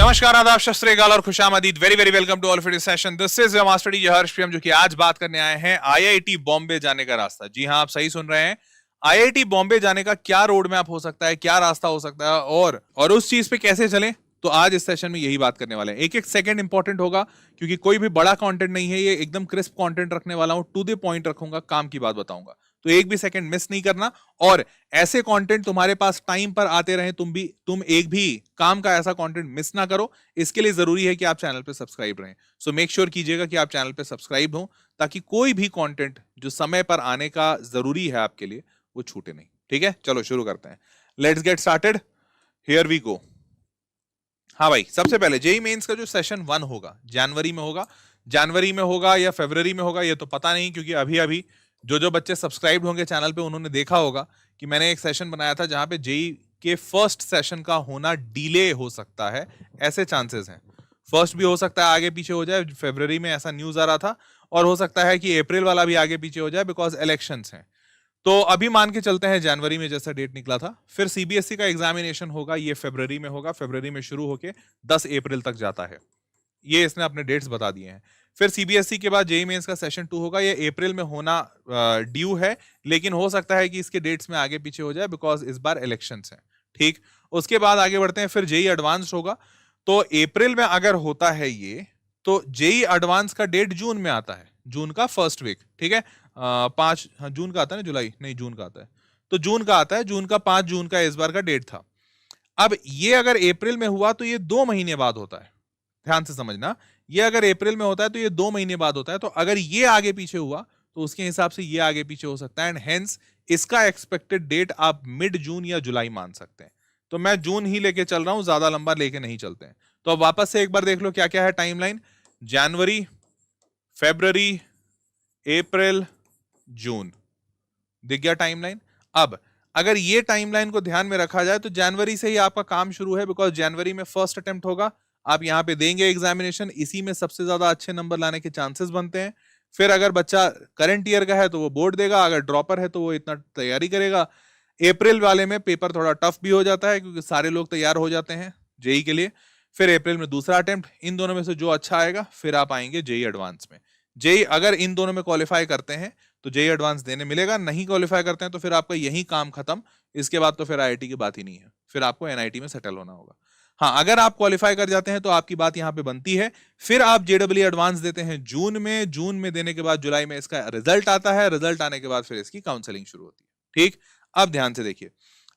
नमस्कार, आदाब, सत श्री अकाल और खुशामदीद। Very very welcome to all of session. This is your master teacher Harsh PM, जो कि आज बात करने आए हैं आईआईटी बॉम्बे जाने का रास्ता। जी हां, आप सही सुन रहे हैं। आईआईटी बॉम्बे जाने का क्या रोड मैप हो सकता है, क्या रास्ता हो सकता है और उस चीज पे कैसे चलें, तो आज इस सेशन में यही बात करने वाले हैं। एक एक सेकंड इंपॉर्टेंट होगा, क्योंकि कोई भी बड़ा कंटेंट नहीं है, ये एकदम क्रिस्प कंटेंट रखने वाला हूं, टू द पॉइंट रखूंगा, काम की बात बताऊंगा, तो एक भी सेकंड मिस नहीं करना। और ऐसे कंटेंट तुम्हारे पास टाइम पर आते रहे, तुम एक भी काम का ऐसा कंटेंट मिस ना करो। इसके लिए जरूरी है कि आप चैनल पे सब्सक्राइब रहें। सो मेक श्योर कीजिएगा कि आप चैनल पे सब्सक्राइब हो, ताकि कोई भी कंटेंट जो समय पर आने का जरूरी है आपके लिए, वो छूटे नहीं। ठीक है, चलो शुरू करते हैं। Let's get started, here we go. हाँ भाई, सबसे पहले जेईई मेंस का जो सेशन 1 होगा, जनवरी में होगा या फरवरी में होगा, ये तो पता नहीं, क्योंकि अभी अभी जो बच्चे सब्सक्राइब होंगे चैनल पे, उन्होंने देखा होगा कि मैंने एक सेशन बनाया था जहां पे जेईई के फर्स्ट सेशन का होना डिले हो सकता है। ऐसे चांसेस हैं, फर्स्ट भी हो सकता है आगे पीछे हो जाए, फरवरी में ऐसा न्यूज आ रहा था, और हो सकता है कि अप्रैल वाला भी आगे पीछे हो जाए, बिकॉज इलेक्शंस हैं। तो अभी मान के चलते हैं जनवरी में जैसा डेट निकला था। फिर सीबीएसई का एग्जामिनेशन होगा, ये फरवरी में होगा, फरवरी में शुरू होके 10 अप्रैल तक जाता है। ये इसने अपने डेट्स बता दिए हैं। फिर सीबीएसई के बाद जेईई मेंस का सेशन 2 होगा, ये अप्रैल में होना ड्यू है, लेकिन हो सकता है कि इसके डेट्स में आगे पीछे हो जाए, बिकॉज इस बार इलेक्शंस हैं। ठीक, उसके बाद आगे बढ़ते हैं। फिर जेईई एडवांस होगा, तो अप्रैल में अगर होता है ये, तो जेईई एडवांस का डेट जून में आता है, जून का फर्स्ट वीक। ठीक है, 5 जून का आता है ना, जुलाई नहीं, जून का आता है, तो जून का आता है, जून का 5 जून का इस बार का डेट था। अब ये अगर अप्रैल में हुआ तो ये 2 महीने बाद होता है, ध्यान से समझना। ये अगर अप्रैल में होता है तो ये 2 महीने बाद होता है। तो अगर ये आगे पीछे हुआ तो उसके हिसाब से ये आगे पीछे हो सकता है, एंड हेंस इसका एक्सपेक्टेड डेट आप मिड जून या जुलाई मान सकते हैं। तो मैं जून ही लेके चल रहा हूं, ज्यादा लंबा लेके नहीं चलते हैं। तो अब वापस से एक बार देख लो क्या क्या है टाइमलाइन। जनवरी, फरवरी, अप्रैल, जून, दिख गया टाइमलाइन। अब अगर ये टाइमलाइन को ध्यान में रखा जाए तो जनवरी से ही आपका काम शुरू है, बिकॉज जनवरी में फर्स्ट अटेम्प्ट होगा, आप यहां पे देंगे एग्जामिनेशन, इसी में सबसे ज्यादा अच्छे नंबर लाने के चांसेस बनते हैं। फिर अगर बच्चा करंट ईयर का है तो वो बोर्ड देगा, अगर ड्रॉपर है तो वो इतना तैयारी करेगा। अप्रैल वाले में पेपर थोड़ा टफ भी हो जाता है, क्योंकि सारे लोग तैयार हो जाते हैं जेईई के लिए। फिर अप्रैल में दूसरा अटेम्प्ट, इन दोनों में से जो अच्छा आएगा, फिर आप आएंगे जेईई एडवांस में। जेईई अगर इन दोनों में क्वालिफाई करते हैं तो जेईई एडवांस देने मिलेगा, नहीं क्वालिफाई करते हैं तो फिर आपका यही काम खत्म। इसके बाद तो फिर आईआईटी की बात ही नहीं है, फिर आपको एनआईटी में सेटल होना होगा। हाँ, अगर आप क्वालिफाई कर जाते हैं तो आपकी बात यहाँ पे बनती है। फिर आप जेडब्ल्यू एडवांस देते हैं जून में देने के बाद जुलाई में इसका रिजल्ट आता है, रिजल्ट आने के बाद फिर इसकी काउंसलिंग शुरू होती है। ठीक, अब ध्यान से देखिए,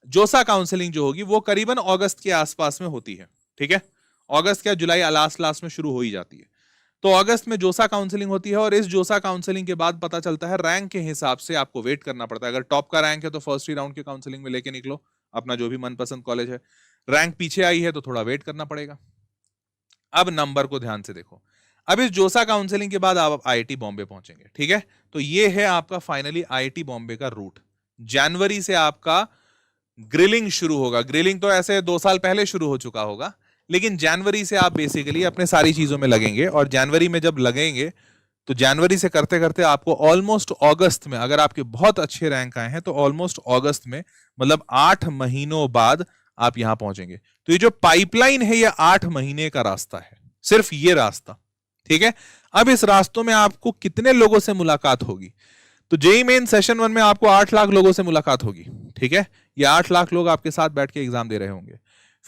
जोसा काउंसलिंग जो होगी वो करीबन अगस्त के आसपास में होती है। ठीक है, अगस्त या जुलाई लास्ट में शुरू हो ही जाती है। तो अगस्त में जोसा काउंसलिंग होती है, और इस जोसा काउंसलिंग के बाद पता चलता है, रैंक के हिसाब से आपको वेट करना पड़ता है। अगर टॉप का रैंक है तो फर्स्ट ही राउंड के काउंसलिंग में लेके निकलो अपना जो भी मनपसंद कॉलेज है। रैंक पीछे आई है तो थोड़ा वेट करना पड़ेगा। अब नंबर को ध्यान से देखो, अब इस जोसा काउंसलिंग के बाद आप आईआईटी बॉम्बे पहुंचेंगे। ठीक है, तो ये है आपका फाइनली आईआईटी बॉम्बे का रूट। जनवरी से आपका ग्रिलिंग शुरू होगा। ग्रिलिंग तो ऐसे 2 साल पहले शुरू हो चुका होगा, लेकिन जनवरी से आप बेसिकली अपने सारी चीजों में लगेंगे, और जनवरी में जब लगेंगे तो जनवरी से करते करते आपको ऑलमोस्ट अगस्त में, अगर आपके बहुत अच्छे रैंक आए हैं तो ऑलमोस्ट अगस्त में, मतलब 8 महीनों बाद आप यहां पहुंचेंगे। तो ये जो पाइपलाइन है, ये 8 महीने का रास्ता है, सिर्फ ये रास्ता। ठीक है, अब इस रास्तों में आपको कितने लोगों से मुलाकात होगी, तो जेईई मेन सेशन 1 में आपको 8 लाख लोगों से मुलाकात होगी। ठीक है, ये 8 लाख लोग आपके साथ बैठ के एग्जाम दे रहे होंगे।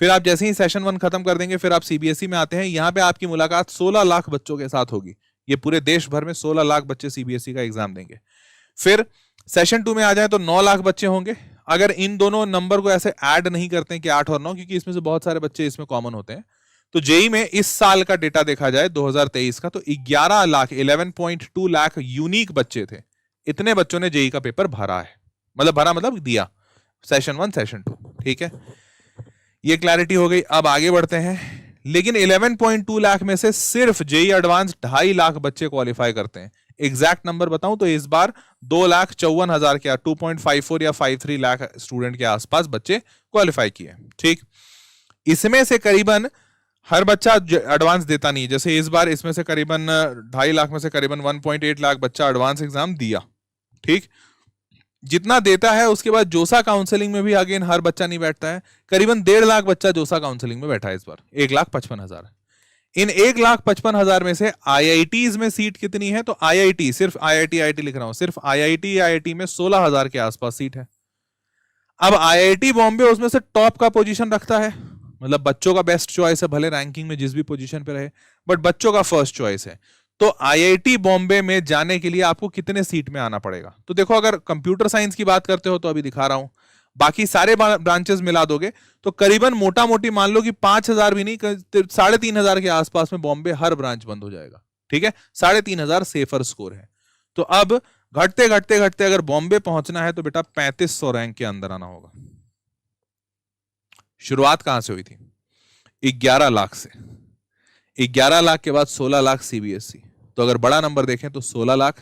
फिर आप जैसे ही सेशन 1 खत्म कर देंगे, फिर आप सीबीएसई में आते हैं, यहां पे आपकी मुलाकात 16 लाख बच्चों के साथ होगी। ये पूरे देश भर में 16 लाख बच्चे सीबीएसई का एग्जाम देंगे। फिर सेशन 2 में आ जाए तो 9 लाख बच्चे होंगे। अगर इन दोनों नंबर को ऐसे ऐड नहीं करते हैं कि 8 और 9, क्योंकि इसमें से बहुत सारे बच्चे इसमें कॉमन होते हैं, तो जेईई में इस साल का डेटा देखा जाए 2023 का, तो 11.2 लाख यूनिक बच्चे थे। इतने बच्चों ने जेईई का पेपर भरा है, मतलब दिया, सेशन 1 सेशन 2। ठीक है, ये क्लैरिटी हो गई। अब आगे बढ़ते हैं। लेकिन 11.2 लाख में से सिर्फ जेईई एडवांस 2.5 लाख बच्चे क्वालिफाई करते हैं। एग्जैक्ट नंबर बताऊं तो इस बार 2,54,000 के 2.54 या 53 लाख स्टूडेंट के आसपास बच्चे क्वालिफाई किए। ठीक, इसमें से करीबन हर बच्चा एडवांस देता नहीं, जैसे इस बार इसमें से करीबन 2.5 लाख में से करीबन 1.8 लाख बच्चा एडवांस एग्जाम दिया। ठीक, जितना देता है उसके बाद जोसा काउंसलिंग में भी अगेन हर बच्चा नहीं बैठता है। करीबन 1.5 लाख बच्चा जोसा काउंसलिंग में बैठा है इस बार, 1,55,000। इन 1,55,000 में से आईआईटीज में सीट कितनी है? तो आईआईटी, सिर्फ आईआईटी लिख रहा हूं, सिर्फ आईआईटी में 16,000 के आसपास सीट है। अब आईआईटी बॉम्बे उसमें से टॉप का पोजीशन रखता है, मतलब बच्चों का बेस्ट चॉइस है, भले रैंकिंग में जिस भी पोजीशन पे रहे, बट बच्चों का फर्स्ट चॉइस है। तो आईआईटी बॉम्बे में जाने के लिए आपको कितने सीट में आना पड़ेगा? तो देखो, अगर कंप्यूटर साइंस की बात करते हो तो अभी दिखा रहा हूं, बाकी सारे ब्रांचेस मिला दोगे तो करीबन मोटा मोटी मान लो कि 5,000 भी नहीं, 3,500 के आसपास में बॉम्बे हर ब्रांच बंद हो जाएगा। ठीक है, 3,500 सेफर स्कोर है। तो अब घटते घटते घटते अगर बॉम्बे पहुंचना है तो बेटा 3500 रैंक के अंदर आना होगा। शुरुआत कहां से हुई थी? 11 लाख से। 11 लाख के बाद 16 लाख सीबीएसई। तो अगर बड़ा नंबर देखें तो 16 लाख,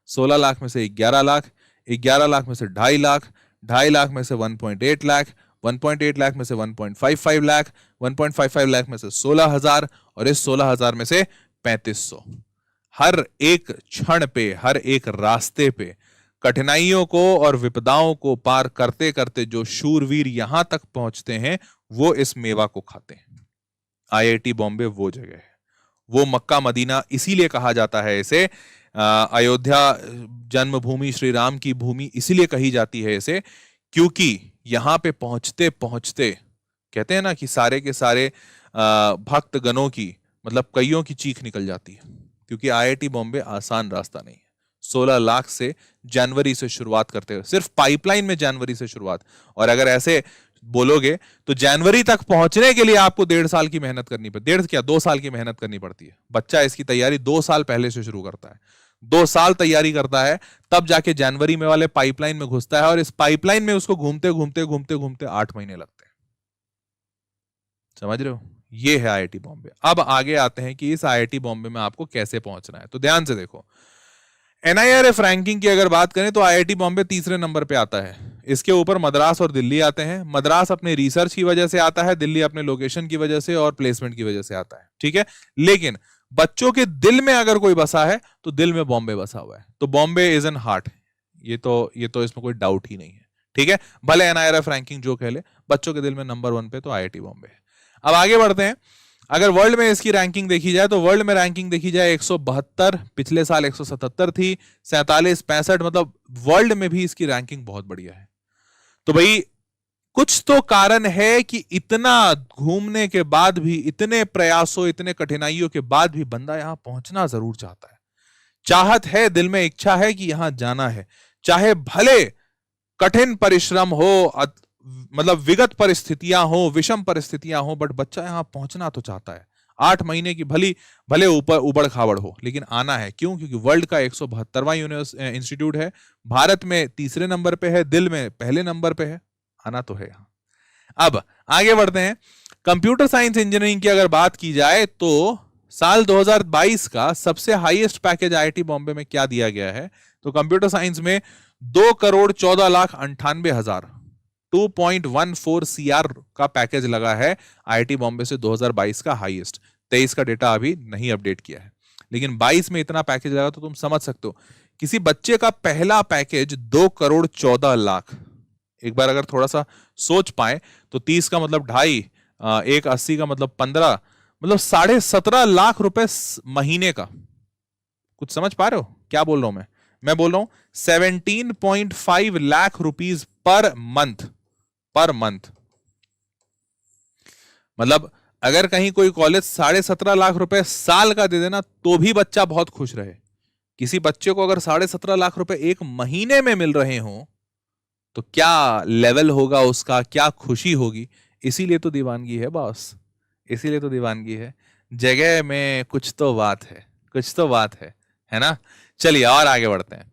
16 लाख में से 11 लाख, 11 लाख में से 2.5 लाख, 2.5 लाख में से 1.8 लाख, 1.8 लाख में से 1.55 लाख, 1.55 लाख में से 16,000 और इस 16,000 में से 3500। हर एक क्षण पे, हर एक रास्ते पे कठिनाइयों को और विपदाओं को पार करते करते जो शूरवीर यहां तक पहुंचते हैं वो इस मेवा को खाते हैं। आईआईटी बॉम्बे वो जगह है, वो मक्का मदीना इसीलिए कहा जाता है इसे। अयोध्या जन्मभूमि, श्री राम की भूमि इसीलिए कही जाती है इसे, क्योंकि यहां पे पहुंचते पहुंचते कहते हैं ना कि सारे के सारे भक्त गणों की, मतलब कईयों की चीख निकल जाती है, क्योंकि आईआईटी बॉम्बे आसान रास्ता नहीं है। 16 लाख से जनवरी से शुरुआत करते हुए, सिर्फ पाइपलाइन में जनवरी से शुरुआत, और अगर ऐसे बोलोगे तो जनवरी तक पहुंचने के लिए आपको 1.5 साल की मेहनत करनी पड़ती है। 1.5 क्या 2 साल की मेहनत करनी पड़ती है। बच्चा इसकी तैयारी 2 साल पहले से शुरू करता है, 2 साल तैयारी करता है, तब जाके जनवरी में वाले पाइपलाइन में घुसता है, और इस पाइपलाइन में उसको घूमते घूमते घूमते घूमते 8 महीने लगते हैं। समझ रहे हो? ये है आईआईटी बॉम्बे। अब आगे आते हैं कि इस आईआईटी बॉम्बे में आपको कैसे पहुंचना है। तो ध्यान से देखो, एनआईआरएफ रैंकिंग की अगर बात करें तो आईआईटी बॉम्बे तीसरे नंबर पे आता है। इसके ऊपर मद्रास और दिल्ली आते हैं। मद्रास अपने रिसर्च की वजह से आता है, दिल्ली अपने लोकेशन की वजह से और प्लेसमेंट की वजह से आता है। ठीक है, लेकिन बच्चों के दिल में अगर कोई बसा है तो दिल में बॉम्बे बसा हुआ है। तो बॉम्बे इज एन हार्ट, ये तो इसमें कोई डाउट ही नहीं है। ठीक है, भले एनआईआरएफ रैंकिंग जो कह ले, बच्चों के दिल में नंबर 1 पे तो आईआईटी बॉम्बे है। अब आगे बढ़ते हैं। अगर वर्ल्ड में इसकी रैंकिंग देखी जाए तो वर्ल्ड में रैंकिंग देखी जाए 172, पिछले साल 177 थी, 47, 65, मतलब वर्ल्ड में भी इसकी रैंकिंग बहुत बढ़िया है। तो भाई कुछ तो कारण है कि इतना घूमने के बाद भी, इतने प्रयासों, इतने कठिनाइयों के बाद भी बंदा यहां पहुंचना जरूर चाहता है। चाहत है, दिल में इच्छा है कि यहां जाना है, चाहे भले कठिन परिश्रम हो, मतलब विगत परिस्थितियां हो, विषम परिस्थितियां हो, बट बच्चा यहां पहुंचना तो चाहता है। 8 महीने की भले ऊपर उबड़ खाबड़ हो, लेकिन आना है। क्यों? क्योंकि वर्ल्ड का 172वां इंस्टीट्यूट है, भारत में तीसरे नंबर पे है, दिल में पहले नंबर पे है, आना तो है यहां। अब आगे बढ़ते हैं। कंप्यूटर साइंस इंजीनियरिंग की अगर बात की जाए तो साल 2022 का सबसे हाईएस्ट पैकेज आईआईटी बॉम्बे में क्या दिया गया है? तो कंप्यूटर साइंस में 2,14,98,000, 2.14 CR का पैकेज लगा है आईआईटी बॉम्बे से 2022 का हाईएस्ट। 23 का डेटा अभी नहीं अपडेट किया है, लेकिन 22 में इतना पैकेज लगा तो तुम समझ सकते हो किसी बच्चे का पहला पैकेज 2,14,00,000। एक बार अगर थोड़ा सा सोच पाए तो 30 का मतलब 2.5, 1,80 का मतलब 15, मतलब 17.5 लाख रुपए महीने का। कुछ समझ पा रहे हो क्या बोल रहा हूं मैं बोल रहा हूं 17.5 लाख रुपीज पर मंथ। मतलब अगर कहीं कोई कॉलेज 17.5 लाख रुपए साल का दे देना तो भी बच्चा बहुत खुश रहे। किसी बच्चे को अगर 17.5 लाख रुपए एक महीने में मिल रहे हो तो क्या लेवल होगा उसका, क्या खुशी होगी। इसीलिए तो दीवानगी है बॉस, इसीलिए तो दीवानगी है। जगह में कुछ तो बात है, कुछ तो बात है ना। चलिए और आगे बढ़ते हैं।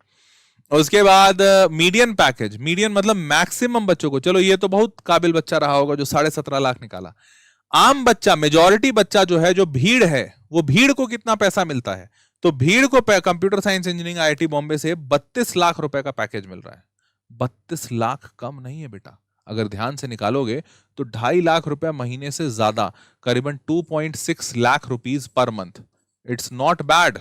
उसके बाद मीडियन पैकेज, मीडियन मतलब मैक्सिमम बच्चों को, चलो ये तो बहुत काबिल बच्चा रहा होगा जो 17.5 लाख निकाला। आम बच्चा, मेजॉरिटी बच्चा जो है, जो भीड़ है, वो भीड़ को कितना पैसा मिलता है? तो भीड़ को computer science engineering IIT Bombay से 32 लाख रुपए का पैकेज मिल रहा है। 32 लाख कम नहीं है बेटा, अगर ध्यान से निकालोगे तो 2.5 लाख रुपए महीने से ज्यादा, करीबन 2.6 lakh rupees per month. It's not bad.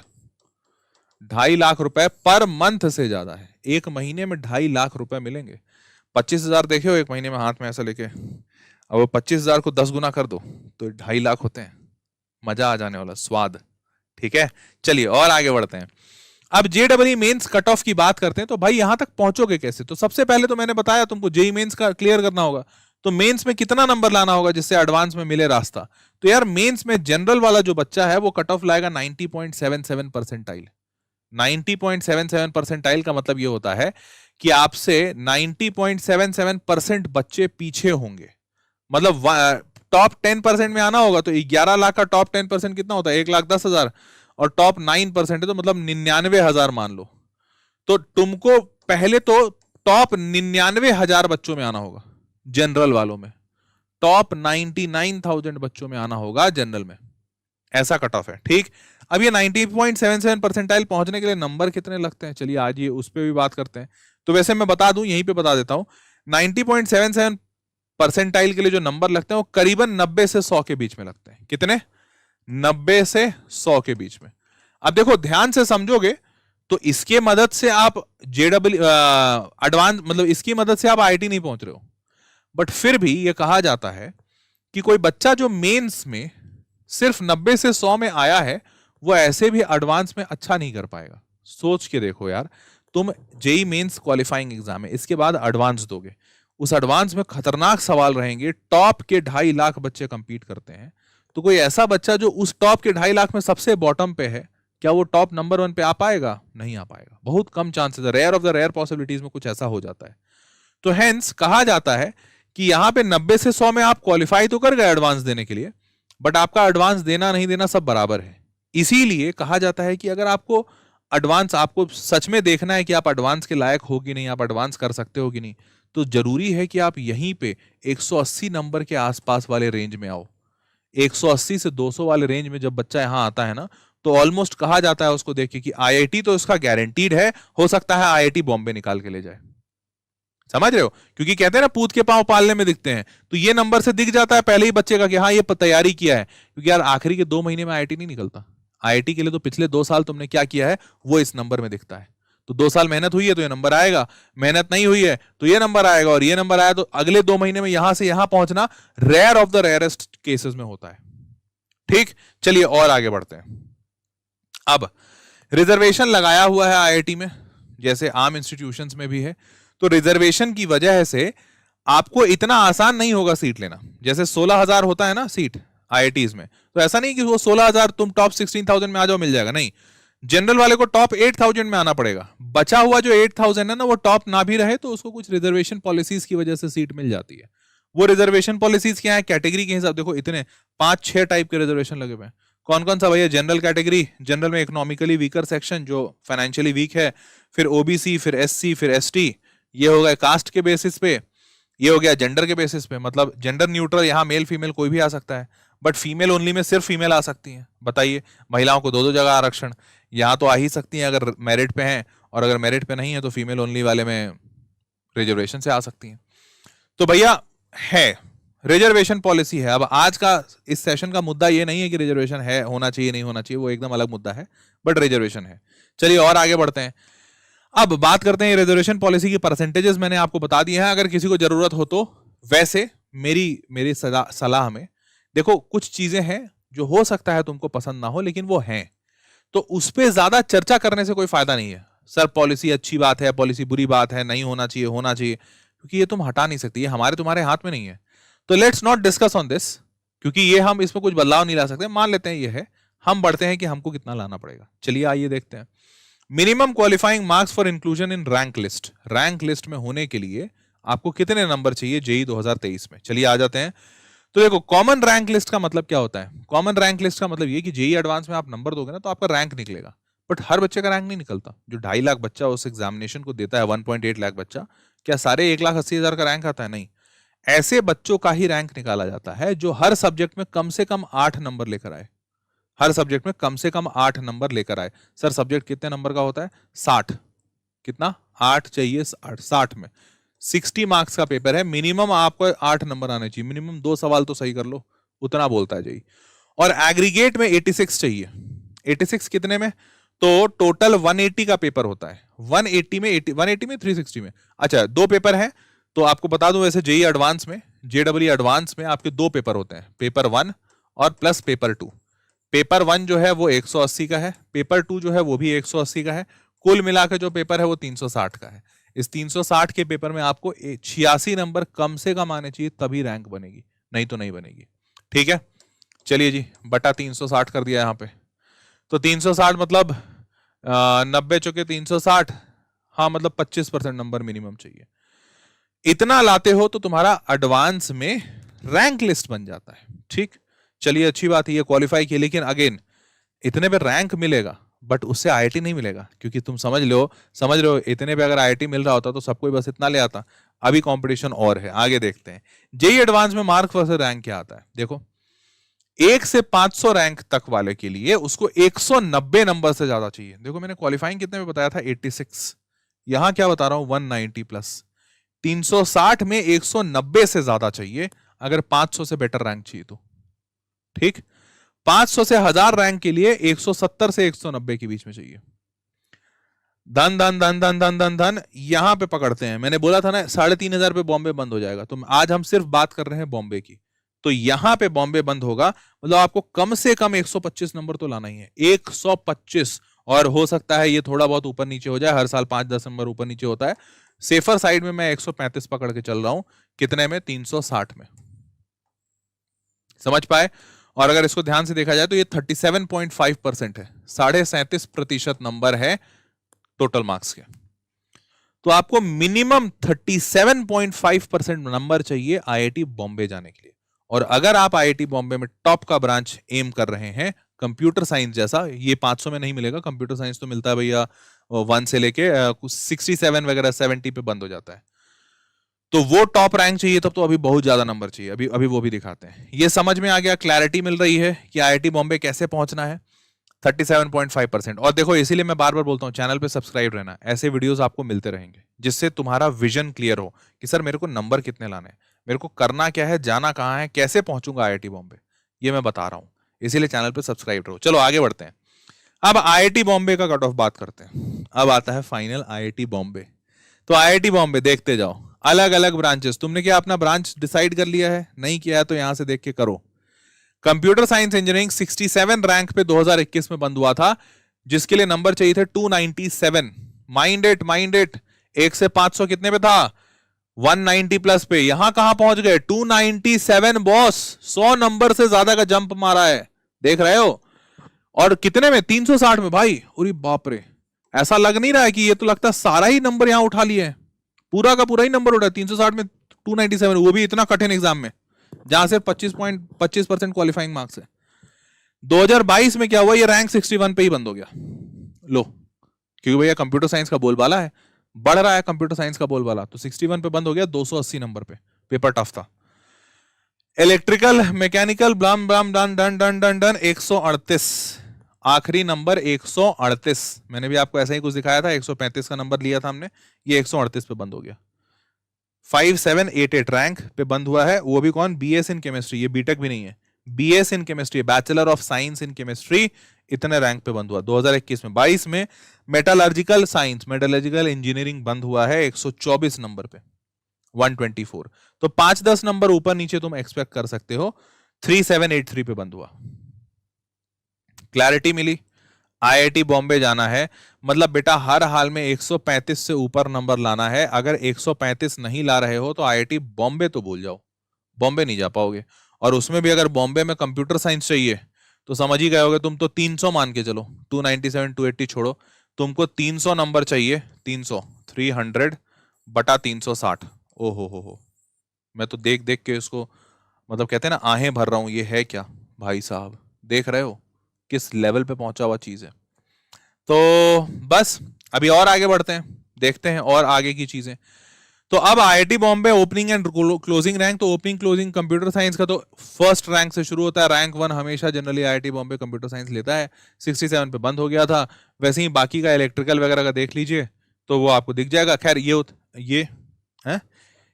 2.5 lakh रुपए पर मंथ से ज्यादा है। एक महीने में 2.5 लाख रुपए मिलेंगे। 25,000 देखे हो एक महीने में हाथ में ऐसा लेके, अब वो 25,000 को 10 गुना कर दो तो 2.5 लाख होते हैं। मजा आ जाने वाला, स्वाद। ठीक है, चलिए और आगे बढ़ते हैं। अब जेईई मेंस कट ऑफ की बात करते हैं। तो भाई यहां तक पहुंचोगे कैसे? तो सबसे पहले तो मैंने बताया तुमको जेईई मेंस का क्लियर करना होगा। तो मेंस में कितना नंबर लाना होगा जिससे एडवांस में मिले रास्ता? तो यार मेंस में जनरल वाला जो बच्चा है वो कट ऑफ लाएगा 90.77 परसेंटाइल। 90.77 परसेंटाइल का मतलब ये होता है कि आपसे 90.77% बच्चे पीछे होंगे। मतलब टॉप 10% में आना होगा तो 11 लाख का टॉप 10% कितना होता है? 1,10,000। और टॉप 9% है तो मतलब 99,000 मान लो। तो तुमको पहले तो टॉप 99,000 बच्चों में आना होगा जनरल वालों में। टॉप 99,000 बच्चों में आना होगा जनरल में। ऐसा कट ऑफ है। ठीक, अब ये 90.77 परसेंटाइल पहुंचने के लिए नंबर कितने लगते हैं? चलिए आज ये उस पर भी बात करते हैं। तो वैसे मैं बता दूं, यहीं पे बता देता हूं, 90.77 परसेंटाइल के लिए जो नंबर लगते हैं वो करीबन 90 से 100 के बीच में लगते हैं। कितने? 90 से 100 के बीच में। अब देखो ध्यान से समझोगे तो इसके मदद से आप जेडब्ल्यू एडवांस, मतलब इसकी मदद से आप आईआईटी नहीं पहुंच रहे हो, बट फिर भी ये कहा जाता है कि कोई बच्चा जो मेंस में सिर्फ 90 से 100 में आया है वो ऐसे भी एडवांस में अच्छा नहीं कर पाएगा। सोच के देखो यार, तुम जेईई मेंस क्वालिफाइंग एग्जाम है, इसके बाद एडवांस दोगे, उस एडवांस में खतरनाक सवाल रहेंगे। टॉप के 2.5 लाख बच्चे कंपीट करते हैं, तो कोई ऐसा बच्चा जो उस टॉप के 2.5 लाख में सबसे बॉटम पे है, क्या वो टॉप नंबर 1 पे आ पाएगा? नहीं आ पाएगा। बहुत कम चांसेस है, rare of the rare possibilities में कुछ ऐसा हो जाता है। तो हेंस कहा जाता है कि यहां पे 90 से 100 में आप क्वालिफाई तो कर गए एडवांस देने के लिए, बट आपका एडवांस देना नहीं देना सब बराबर है। इसीलिए कहा जाता है कि अगर आपको एडवांस, आपको सच में देखना है कि आप एडवांस के लायक हो कि नहीं, आप एडवांस कर सकते हो कि नहीं, तो जरूरी है कि आप यहीं पे 180 नंबर के आसपास वाले रेंज में आओ। 180 से 200 वाले रेंज में जब बच्चा यहां आता है ना, तो ऑलमोस्ट कहा जाता है उसको देख के कि आईआईटी तो इसका गारंटीड है, हो सकता है आईआईटी बॉम्बे निकाल के ले जाए। समझ रहे हो? क्योंकि कहते हैं ना पूत के पांव पालने में दिखते हैं, तो ये नंबर से दिख जाता है पहले ही बच्चे का कि हाँ ये तैयारी किया है। क्योंकि यार आखिरी के 2 महीने में आईआईटी नहीं निकलता। आईआईटी के लिए तो पिछले 2 साल तुमने क्या किया है वो इस नंबर में दिखता है। तो 2 साल मेहनत हुई है तो ये नंबर आएगा, मेहनत नहीं हुई है तो ये नंबर आएगा, और ये नंबर आया तो अगले 2 महीने में यहां से यहां पहुंचना rare of the rarest cases में होता है। ठीक, चलिए और आगे बढ़ते हैं। अब रिजर्वेशन लगाया हुआ है आईआईटी में, जैसे आम इंस्टीट्यूशंस में भी है। तो रिजर्वेशन की वजह से आपको इतना आसान नहीं होगा सीट लेना। जैसे 16,000 होता है ना सीट आईआईटीज में, तो ऐसा नहीं कि वो 16,000 तुम टॉप 16,000 में आ जाओ मिल जाएगा, नहीं। जनरल वाले को टॉप 8,000 में आना पड़ेगा। बचा हुआ जो 8,000 है ना, वो टॉप ना भी रहे तो उसको कुछ रिजर्वेशन पॉलिसीज की वजह से सीट मिल जाती है। वो रिजर्वेशन पॉलिसीज क्या है? कैटेगरी के हिसाब, देखो इतने 5-6 टाइप के रिजर्वेशन लगे हुए हैं। कौन कौन सा भैया? जनरल कैटेगरी, जनरल में इकोनॉमिकली वीकर सेक्शन जो फाइनेंशियली वीक है, फिर ओबीसी, फिर एससी, फिर एसटी, ये हो गया कास्ट के बेसिस पे, ये हो गया जेंडर के बेसिस पे, मतलब जेंडर न्यूट्रल, यहाँ मेल फीमेल कोई भी आ सकता है, बट फीमेल ओनली में सिर्फ फीमेल आ सकती है। बताइए, महिलाओं को 2-2 जगह आरक्षण, यहाँ तो आ ही सकती हैं अगर मेरिट पे हैं, और अगर मेरिट पे नहीं है तो फीमेल ओनली वाले में रिजर्वेशन से आ सकती हैं। तो भैया है, रिजर्वेशन पॉलिसी है। अब आज का इस सेशन का मुद्दा ये नहीं है कि रिजर्वेशन है, होना चाहिए नहीं होना चाहिए, वो एकदम अलग मुद्दा है, बट रिजर्वेशन है। चलिए और आगे बढ़ते हैं। अब बात करते हैं रिजर्वेशन पॉलिसी की परसेंटेजेस मैंने आपको बता दिए हैं, अगर किसी को जरूरत हो तो। वैसे मेरी सलाह में देखो कुछ चीजें हैं जो हो सकता है तुमको पसंद ना हो, लेकिन वो हैं, तो उस पर ज्यादा चर्चा करने से कोई फायदा नहीं है। सर पॉलिसी अच्छी बात है, पॉलिसी बुरी बात है, नहीं होना चाहिए, होना चाहिए, क्योंकि ये तुम हटा नहीं सकती, ये हमारे तुम्हारे हाथ में नहीं है। तो let's not discuss on this, क्योंकि ये हम इसमें कुछ बदलाव नहीं ला सकते। मान लेते हैं ये है, हम बढ़ते हैं कि हमको कितना लाना पड़ेगा। चलिए आइए देखते हैं। Minimum qualifying marks for inclusion in rank list, rank list में होने के लिए आपको कितने नंबर चाहिए जेईई 2023 में? चलिए आ जाते हैं। तो देखो कॉमन रैंक लिस्ट का मतलब क्या होता है? कॉमन रैंक लिस्ट का मतलब ये कि जेईई एडवांस में आप नंबर दोगे ना तो आपका रैंक निकलेगा, बट हर बच्चे का रैंक नहीं निकलता। जो 2.5 लाख बच्चा उस एग्जामिनेशन को देता है, 1.8 लाख बच्चा, क्या सारे 1,80,000 का रैंक आता है? नहीं। ऐसे बच्चों का ही रैंक निकाला जाता है जो हर सब्जेक्ट में कम से कम 8 नंबर लेकर आए। हर सब्जेक्ट में कम से कम 8 नंबर लेकर आए। सर सब्जेक्ट कितने नंबर का होता है? 60। कितना? 8 चाहिए, 60 में 60 मार्क्स का पेपर है, मिनिमम आपको 8 नंबर आने चाहिए। मिनिमम 2 सवाल तो सही कर लो, उतना बोलता है जेईई। और एग्रीगेट में 86 चाहिए। 86 कितने में? तो टोटल 180 का पेपर होता है। 180 में 360 में, अच्छा 2 पेपर हैं। तो आपको बता दूं, वैसे जेई एडवांस में, जेडब्ल्यू एडवांस में आपके 2 पेपर होते हैं, पेपर 1 और प्लस पेपर 2। पेपर 1 जो है वो 180 का है, पेपर 2 जो है वो भी 180 का है। कुल मिलाकर जो पेपर है वो 360 का है। इस 360 के पेपर में आपको 86 नंबर कम से कम आने चाहिए, तभी रैंक बनेगी, नहीं तो नहीं बनेगी। ठीक है, चलिए जी, बटा 360 कर दिया यहां पे। तो 360 मतलब 90 चुके 360, हाँ मतलब 25% नंबर मिनिमम चाहिए। इतना लाते हो तो तुम्हारा एडवांस में रैंक लिस्ट बन जाता है। ठीक, चलिए अच्छी बात है, ये क्वालिफाई किया। लेकिन अगेन इतने पे रैंक मिलेगा, बट उससे आईआईटी नहीं मिलेगा, क्योंकि तुम समझ रहे हो इतने पे अगर आईआईटी मिल रहा होता तो सबको बस इतना ले आता। अभी कंपटीशन और है, आगे देखते हैं। जेई एडवांस में मार्क्स वर्सेस रैंक क्या आता है, देखो 1 से 500 रैंक तक वाले के लिए उसको 190 नंबर से ज्यादा चाहिए। देखो मैंने क्वालिफाइंग कितने में बताया था, 86, यहां क्या बता रहा हूं 190 प्लस। 360 में 190 से ज्यादा चाहिए अगर 500 से बेटर रैंक चाहिए तो। ठीक, 500 से 1000 रैंक के लिए 170 से 190 के बीच में चाहिए। धन धन धन धन धन धन धन यहां पे पकड़ते हैं। मैंने बोला था ना 3500 पे बॉम्बे बंद हो जाएगा, तो आज हम सिर्फ बात कर रहे हैं बॉम्बे की। तो यहां पे बॉम्बे बंद होगा, मतलब आपको कम से कम 125 नंबर तो लाना ही है, 125। और हो सकता है ये थोड़ा बहुत ऊपर नीचे हो जाए, हर साल 5-10 नंबर ऊपर नीचे होता है। सेफर साइड में मैं 135 पकड़ के चल रहा हूं, कितने में, 360 में। समझ पाए? और अगर इसको ध्यान से देखा जाए तो ये 37.5% है, 37.5% नंबर है टोटल मार्क्स के। तो आपको मिनिमम 37.5% नंबर चाहिए आईआईटी बॉम्बे जाने के लिए। और अगर आप आईआईटी बॉम्बे में टॉप का ब्रांच एम कर रहे हैं, कंप्यूटर साइंस जैसा, ये 500 में नहीं मिलेगा, कंप्यूटर साइंस तो मिलता है भैया 1 से लेके 67 वगैरह 70 पे बंद हो जाता है। तो वो टॉप रैंक चाहिए तब तो अभी बहुत ज्यादा नंबर चाहिए, अभी अभी वो भी दिखाते हैं। ये समझ में आ गया, क्लैरिटी मिल रही है कि आईआईटी बॉम्बे कैसे पहुंचना है। 37.5%। और देखो इसीलिए मैं बार बार बोलता हूं चैनल पे सब्सक्राइब रहना, ऐसे वीडियोस आपको मिलते रहेंगे जिससे तुम्हारा विजन क्लियर हो कि सर मेरे को नंबर कितने लाने हैं, मेरे को करना क्या है, जाना कहां है, कैसे पहुंचूंगा आईआईटी बॉम्बे, ये मैं बता रहा हूं। इसीलिए चैनल पे सब्सक्राइब रहो। चलो आगे बढ़ते हैं। अब आईआईटी बॉम्बे का कट ऑफ बात करते हैं। अब आता है फाइनल आईआईटी बॉम्बे। तो आईआईटी बॉम्बे देखते जाओ, अलग अलग ब्रांचेस। तुमने क्या अपना ब्रांच डिसाइड कर लिया है? नहीं किया है तो यहां से देख के करो। कंप्यूटर साइंस इंजीनियरिंग 67 रैंक पे 2021 में बंद हुआ था, जिसके लिए नंबर चाहिए थे 297। माइंड इट 1 से 500 कितने पे था, 190 प्लस पे। यहां कहां पहुंच गए, 297 बॉस, 100 नंबर से ज्यादा का जंप मारा है, देख रहे हो। और कितने में, 360 में भाई। अरे बाप रे, ऐसा लग नहीं रहा है कि ये तो लगता है सारा ही नंबर यहां उठा लिए है, पूरा का पूरा ही नंबर उठा 360 में 297, वो भी इतना कठिन एग्जाम में जहां से 25% क्वालिफाइंग मार्क्स है। 2022 में क्या हुआ, ये रैंक 61 पे ही बंद हो गया। लो, क्योंकि भैया कंप्यूटर साइंस का बोलबाला है, बढ़ रहा है कंप्यूटर साइंस का बोलबाला, तो 61 पे बंद हो गया, 280 नंबर पे। पेपर टफ था। इलेक्ट्रिकल मैकेनिकल ब्लाम ब्लाम done done done done done 138, आखिरी नंबर 138। मैंने भी आपको ऐसा ही कुछ दिखाया था, 135 का नंबर लिया था हमने, ये 138 पे बंद हो गया। 5788 रैंक पे बंद हुआ है, वो भी कौन, बीएस इन केमिस्ट्री, ये बीटेक भी नहीं है, BS in chemistry, bachelor of science in chemistry, इतने रैंक पे बंद हुआ 2021 में। 22 में मेटालर्जिकल साइंस, मेटालर्जिकल इंजीनियरिंग बंद हुआ है 124 नंबर पे, 124। तो 5-10 नंबर ऊपर नीचे तुम एक्सपेक्ट कर सकते हो। 3783 पे बंद हुआ। क्लैरिटी मिली? आईआईटी बॉम्बे जाना है मतलब बेटा हर हाल में 135 से ऊपर नंबर लाना है। अगर 135 नहीं ला रहे हो तो आईआईटी बॉम्बे तो भूल जाओ, बॉम्बे नहीं जा पाओगे। और उसमें भी अगर बॉम्बे में कंप्यूटर साइंस चाहिए तो समझ ही गए होगे तुम तो 300 मान के चलो, 297 280 छोड़ो, तुमको 300 नंबर चाहिए। 300 बटा 360, ओ हो, मैं तो देख देख के इसको मतलब कहते हैं ना आहें भर रहा हूं। ये है क्या भाई साहब, देख रहे हो किस लेवल पे पहुंचा हुआ चीज है। तो बस अभी और आगे बढ़ते हैं, देखते हैं और आगे की चीजें। तो अब IIT Bombay opening and closing rank, तो ओपनिंग क्लोजिंग कंप्यूटर साइंस का तो फर्स्ट रैंक से शुरू होता है। रैंक 1 हमेशा generally IIT Bombay computer science लेता है, 67 पे बंद हो गया था। वैसे ही बाकी का इलेक्ट्रिकल वगैरह का देख लीजिए तो वो आपको दिख जाएगा। खैर ये है,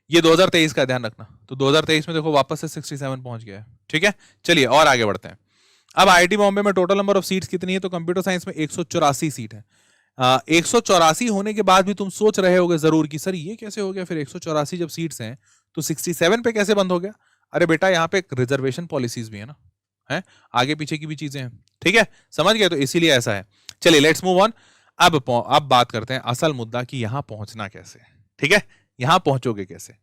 ये 2023 का ध्यान रखना। तो 2023 में देखो वापस से 67 पहुंच गया है। ठीक है, चलिए और आगे बढ़ते हैं। अब आईआईटी बॉम्बे में टोटल नंबर ऑफ सीट्स कितनी है, तो कंप्यूटर साइंस में 184 सीट है। 184 होने के बाद भी तुम सोच रहे होगे जरूर कि सर ये कैसे हो गया, फिर 184 जब सीट्स हैं तो 67 पे कैसे बंद हो गया। अरे बेटा यहाँ पे रिजर्वेशन पॉलिसीज भी है ना, है आगे पीछे की भी चीजें हैं, ठीक है, समझ गए, तो इसीलिए ऐसा है। चलिए लेट्स मूव ऑन। अब बात करते हैं असल मुद्दा कि यहां पहुंचना कैसे, ठीक है, यहां पहुंचोगे कैसे।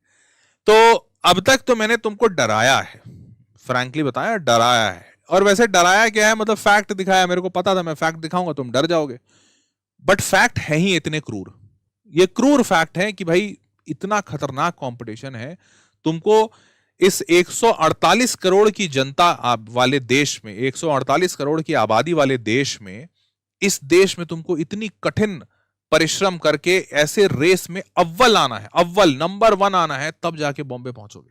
तो अब तक तो मैंने तुमको डराया है, फ्रैंकली बताया डराया है, और वैसे डराया क्या है, मतलब फैक्ट दिखाया, मेरे को पता था मैं फैक्ट दिखाऊंगा तुम डर जाओगे, बट फैक्ट है ही इतने क्रूर, ये क्रूर फैक्ट है कि भाई इतना खतरनाक कंपटीशन है, तुमको इस 148 करोड़ की जनता वाले देश में, 148 करोड़ की आबादी वाले देश में, इस देश में तुमको इतनी कठिन परिश्रम करके ऐसे रेस में अव्वल आना है, अव्वल नंबर 1 आना है, तब जाके बॉम्बे पहुंचोगे,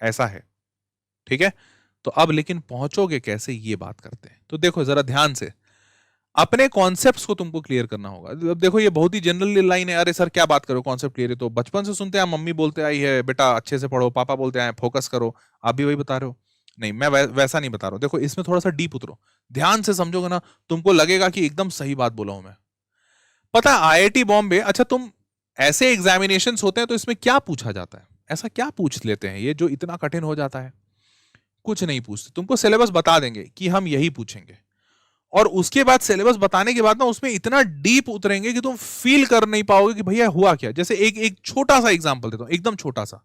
ऐसा है, ठीक है। तो अब लेकिन पहुंचोगे कैसे, ये बात करते हैं। तो देखो जरा ध्यान से, अपने कॉन्सेप्ट्स को तुमको क्लियर करना होगा। अब देखो ये बहुत ही जनरल लाइन है, अरे सर क्या बात करो कॉन्सेप्ट क्लियर है, तो बचपन से सुनते हैं, मम्मी बोलते आई है बेटा अच्छे से पढ़ो, पापा बोलते आए फोकस करो, आप भी वही बता रहे हो। नहीं, मैं वैसा नहीं बता रहा हूं, देखो इसमें थोड़ा सा डीप उतरो, ध्यान से समझोगे ना, तुमको लगेगा कि एकदम सही बात बोला हूं मैं। पता आईआईटी बॉम्बे, अच्छा तुम ऐसे एग्जामिनेशंस होते हैं तो इसमें क्या पूछा जाता है, ऐसा क्या पूछ लेते हैं ये जो इतना कठिन हो जाता है। कुछ नहीं पूछते, तुमको सिलेबस बता देंगे कि हम यही पूछेंगे, और उसके बाद सिलेबस बताने के बाद ना उसमें इतना डीप उतरेंगे कि तुम फील कर नहीं पाओगे कि भैया हुआ क्या। जैसे एक छोटा सा एग्जांपल देता हूं, एकदम छोटा सा।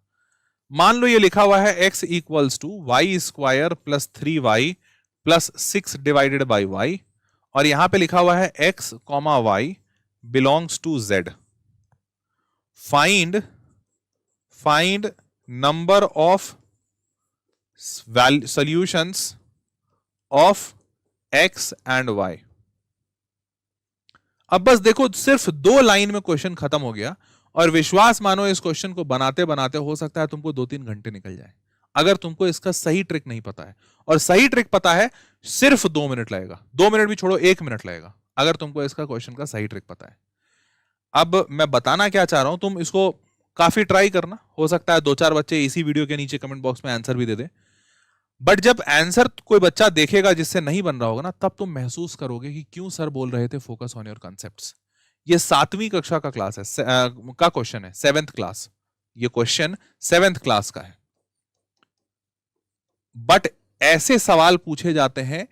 मान लो ये लिखा हुआ है x equals to y square plus 3y plus 6 divided by y, और यहां पे लिखा हुआ है x comma y belongs to z। Find number of solutions of x and y। अब बस देखो सिर्फ 2 लाइन में क्वेश्चन खत्म हो गया, और विश्वास मानो इस क्वेश्चन को बनाते बनाते हो सकता है तुमको 2-3 घंटे निकल जाए, अगर तुमको इसका सही ट्रिक नहीं पता है। और सही ट्रिक पता है सिर्फ 2 मिनट लगेगा, 2 मिनट भी छोड़ो 1 मिनट लगेगा, अगर तुमको इसका क्वेश्चन का सही ट्रिक पता है। अब मैं बताना क्या चाह रहा हूं, तुम इसको काफी ट्राई करना, हो सकता है 2-4 बच्चे इसी वीडियो के नीचे कमेंट बॉक्स में आंसर भी दे दे, बट जब आंसर कोई बच्चा देखेगा जिससे नहीं बन रहा होगा ना, तब तुम महसूस करोगे कि क्यों सर बोल रहे थे फोकस ऑन योर कॉन्सेप्ट्स। ये 7वीं कक्षा का क्लास है, का क्वेश्चन है, 7th क्लास, ये क्वेश्चन 7th क्लास का है, बट ऐसे सवाल पूछे जाते हैं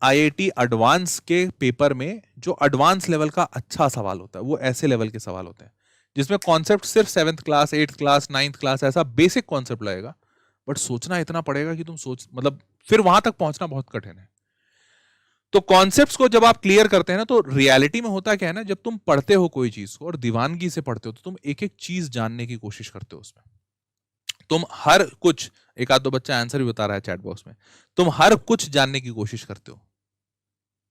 आईआईटी एडवांस के पेपर में, जो एडवांस लेवल का अच्छा सवाल होता है, वो ऐसे लेवल के सवाल होते हैं जिसमें कॉन्सेप्ट सिर्फ 7th class, 8th class, 9th class ऐसा बेसिक कॉन्सेप्ट लगेगा, बट सोचना इतना पड़ेगा कि तुम सोच, मतलब फिर वहां तक पहुंचना बहुत कठिन है। तो कॉन्सेप्ट्स को जब आप क्लियर करते हैं ना, तो रियलिटी में होता क्या है ना, जब तुम पढ़ते हो कोई चीज को और दीवानगी से पढ़ते हो, तो तुम एक एक चीज जानने की कोशिश करते हो उसमें, तुम हर कुछ, एक आध दो बच्चा आंसर भी बता रहा है चैट बॉक्स में, तुम हर कुछ जानने की कोशिश करते हो,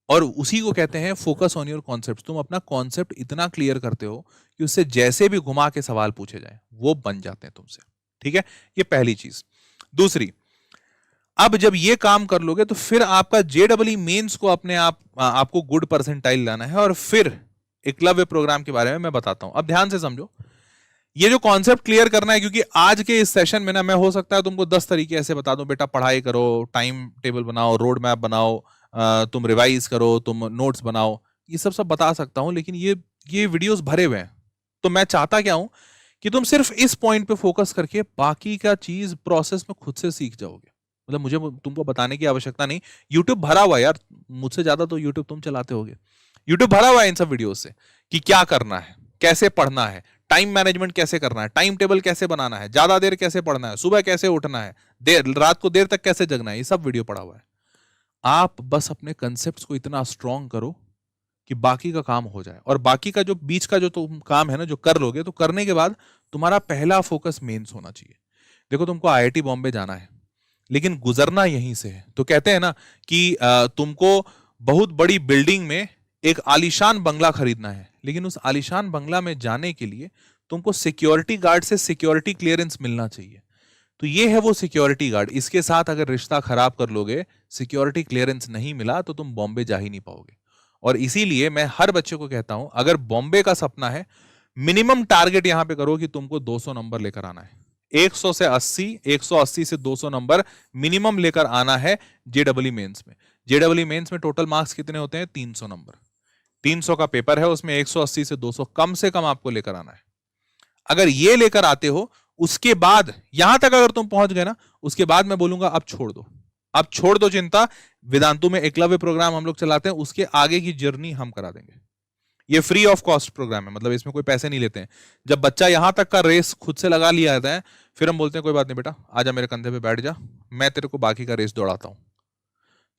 और उसी को कहते हैं फोकस ऑन योर कॉन्सेप्ट। तुम अपना कॉन्सेप्ट इतना क्लियर करते हो कि उससे जैसे भी घुमा के सवाल पूछे जाए वो बन जाते हैं तुमसे, ठीक है, ये पहली चीज। दूसरी, अब जब ये काम कर लोगे तो फिर आपका जेडब्ल्यू मेंस को अपने आपको गुड परसेंटाइल लाना है, और फिर एकलव्य प्रोग्राम के बारे में मैं बताता हूं। अब ध्यान से समझो, ये जो कॉन्सेप्ट क्लियर करना है, क्योंकि आज के इस सेशन में ना मैं हो सकता है तुमको 10 तरीके ऐसे बता दूं, बेटा पढ़ाई करो, टाइम टेबल बनाओ, रोड मैप बनाओ, तुम रिवाइज करो, तुम नोट्स बनाओ, ये सब बता सकता हूं, लेकिन ये वीडियोस भरे हुए हैं। तो मैं चाहता क्या हूं कि तुम सिर्फ इस पॉइंट पे फोकस करके बाकी का चीज प्रोसेस में खुद से सीख जाओगे, मतलब मुझे तुमको बताने की आवश्यकता नहीं। यूट्यूब भरा हुआ है यार, मुझसे ज्यादा तो यूट्यूब तुम चलाते होगे, यूट्यूब भरा हुआ है इन सब वीडियो से कि क्या करना है, कैसे पढ़ना है, टाइम मैनेजमेंट कैसे करना है, टाइम टेबल कैसे बनाना है, ज्यादा देर कैसे पढ़ना है, सुबह कैसे उठना है, रात को देर तक कैसे जगना है, ये सब वीडियो पड़ा हुआ है। आप बस अपने कंसेप्ट को इतना स्ट्रॉन्ग करो कि बाकी का काम हो जाए, और बाकी का जो बीच का जो तुम काम है ना, जो कर लोगे, तो करने के बाद तुम्हारा पहला फोकस मेंस होना चाहिए। देखो तुमको आईआईटी बॉम्बे जाना है, लेकिन गुजरना यहीं से है, तो कहते हैं ना कि तुमको बहुत बड़ी बिल्डिंग में एक आलीशान बंगला खरीदना है, लेकिन उस आलीशान बंगला में जाने के लिए तुमको सिक्योरिटी गार्ड से सिक्योरिटी क्लियरेंस मिलना चाहिए। तो ये है वो सिक्योरिटी गार्ड, इसके साथ अगर रिश्ता खराब कर लोगे, सिक्योरिटी क्लियरेंस नहीं मिला, तो तुम बॉम्बे जा ही नहीं पाओगे। और इसीलिए मैं हर बच्चे को कहता हूं, अगर बॉम्बे का सपना है, मिनिमम टारगेट यहां पे करो कि तुमको 200 नंबर लेकर आना है, 100 से 80, 180 से 200 नंबर मिनिमम लेकर आना है जेडब्ल्यू मेंस में। जेडब्ल्यू मेंस में टोटल मार्क्स कितने होते हैं? 300 नंबर। 300 का पेपर है, उसमें 180 से 200 कम से कम आपको लेकर आना है। अगर ये लेकर आते हो, उसके बाद यहां तक अगर तुम पहुंच गए ना, उसके बाद मैं बोलूंगा अब छोड़ दो, अब छोड़ दो चिंता। वेदांतु में एकलव्य प्रोग्राम हम लोग चलाते हैं, उसके आगे की जर्नी हम करा देंगे। ये फ्री ऑफ कॉस्ट प्रोग्राम है, मतलब इसमें कोई पैसे नहीं लेते हैं। जब बच्चा यहां तक का रेस खुद से लगा लिया जाता है, फिर हम बोलते हैं कोई बात नहीं बेटा, आजा मेरे कंधे पे बैठ जा, मैं तेरे को बाकी का रेस दौड़ाता हूं।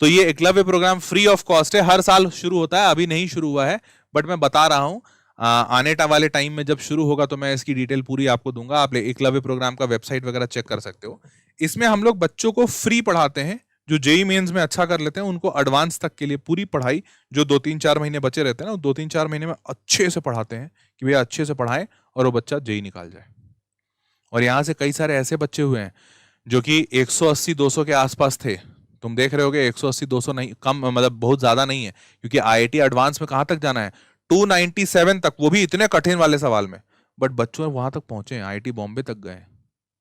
तो ये Eklavya programme free of cost है, हर साल शुरू होता है, अभी नहीं शुरू हुआ है, बट मैं बता रहा हूं आने वाले टाइम में जब शुरू होगा तो मैं इसकी डिटेल पूरी आपको दूंगा। आप एकलव्य प्रोग्राम का वेबसाइट वगैरह चेक कर सकते हो। इसमें हम लोग बच्चों को फ्री पढ़ाते हैं, जो जेईई मेंस में अच्छा कर लेते हैं उनको एडवांस तक के लिए पूरी पढ़ाई, जो 2-3-4 महीने बचे रहते हैं ना, 2-3-4 महीने में अच्छे से पढ़ाते हैं कि भैया अच्छे से पढ़ाएं और वो बच्चा जेईई निकाल जाए। और यहां से कई सारे ऐसे बच्चे हुए हैं जो कि 180-200 के आसपास थे। तुम देख रहे होगे 180-200 नहीं, कम मतलब बहुत ज्यादा नहीं है, क्योंकि आईआईटी एडवांस में कहां तक जाना है? 297 तक, वो भी इतने कठिन वाले सवाल में। बट बच्चों वहां तक पहुंचे हैं, आईआईटी बॉम्बे तक गए।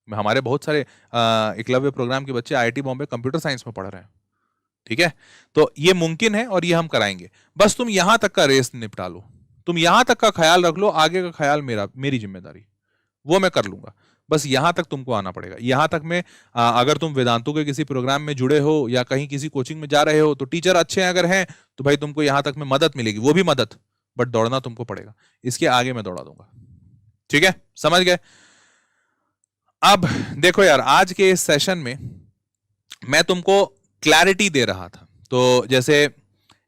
हमारे बहुत सारे एकलव्य प्रोग्राम के बच्चे आईआईटी बॉम्बे कंप्यूटर साइंस में पढ़ रहे हैं। ठीक है, तो ये मुमकिन है और ये हम कराएंगे। बस तुम यहां तक का रेस निपटा लो, तुम यहां तक का ख्याल रख लो, आगे का ख्याल मेरी जिम्मेदारी, वो मैं कर लूंगा। बस यहां तक तुमको आना पड़ेगा। यहां तक में अगर तुम वेदांतु के किसी प्रोग्राम में जुड़े हो या कहीं किसी कोचिंग में जा रहे हो, तो टीचर अच्छे हैं अगर हैं तो भाई तुमको यहां तक में मदद मिलेगी, वो भी मदद, बट दौड़ना तुमको पड़ेगा। इसके आगे मैं दौड़ा दूंगा। ठीक है, समझ गए? अब देखो यार, आज के इस सेशन में मैं तुमको क्लैरिटी दे रहा था। तो जैसे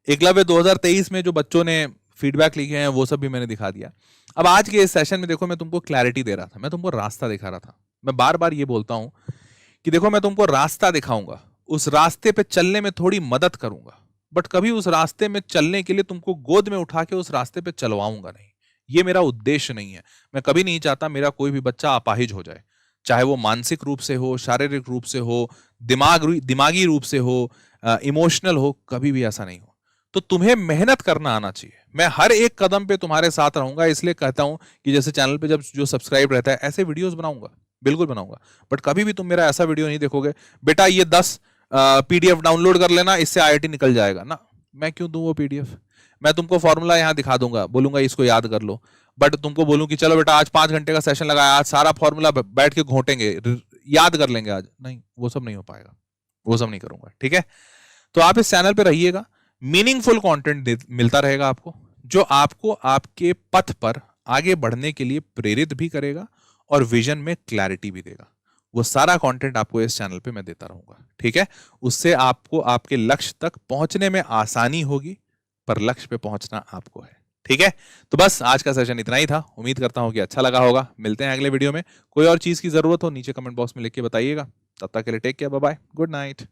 एकलव्य 2023 में जो बच्चों ने फीडबैक लिखे हैं वो सब भी मैंने दिखा दिया। अब आज के इस सेशन में देखो, मैं तुमको क्लैरिटी दे रहा था, मैं तुमको रास्ता दिखा रहा था। मैं बार बार ये बोलता हूं कि देखो मैं तुमको रास्ता दिखाऊंगा, उस रास्ते पे चलने में थोड़ी मदद करूंगा, बट कभी उस रास्ते में चलने के लिए तुमको गोद में उठा के उस रास्ते पे चलवाऊंगा नहीं। ये मेरा उद्देश्य नहीं है। मैं कभी नहीं चाहता मेरा कोई भी बच्चा अपाहिज हो जाए, चाहे वो मानसिक रूप से हो, शारीरिक रूप से हो, दिमागी रूप से हो, इमोशनल हो, कभी भी ऐसा नहीं हो। तो तुम्हें मेहनत करना आना चाहिए। मैं हर एक कदम पे तुम्हारे साथ रहूंगा, इसलिए कहता हूं कि जैसे चैनल पे जब जो सब्सक्राइब रहता है ऐसे वीडियोस बनाऊंगा, बिल्कुल बनाऊंगा। बट कभी भी तुम मेरा ऐसा वीडियो नहीं देखोगे, बेटा ये 10 पीडीएफ डाउनलोड कर लेना, इससे आईआईटी निकल जाएगा ना। मैं क्यों दूं वो पीडीएफ? मैं तुमको फॉर्मूला यहां दिखा दूंगा, बोलूंगा इसको याद कर लो, बट तुमको बोलूं कि चलो बेटा आज 5 घंटे का सेशन लगाया, आज सारा फॉर्मूला बैठ के घोटेंगे, याद कर लेंगे आज, नहीं, वो सब नहीं हो पाएगा, वो सब नहीं करूंगा। ठीक है, तो आप इस चैनल पे रहिएगा, मीनिंगफुल कंटेंट मिलता रहेगा आपको, जो आपको आपके पथ पर आगे बढ़ने के लिए प्रेरित भी करेगा और विजन में क्लैरिटी भी देगा। वो सारा कंटेंट आपको इस चैनल पे मैं देता रहूंगा। ठीक है, उससे आपको आपके लक्ष्य तक पहुंचने में आसानी होगी, पर लक्ष्य पे पहुंचना आपको है। ठीक है, तो बस आज का सेशन इतना ही था। उम्मीद करता हूं कि अच्छा लगा होगा। मिलते हैं अगले वीडियो में। कोई और चीज की जरूरत हो नीचे कमेंट बॉक्स में लिख के बताइएगा। तब तक के लिए take care, bye bye, good night.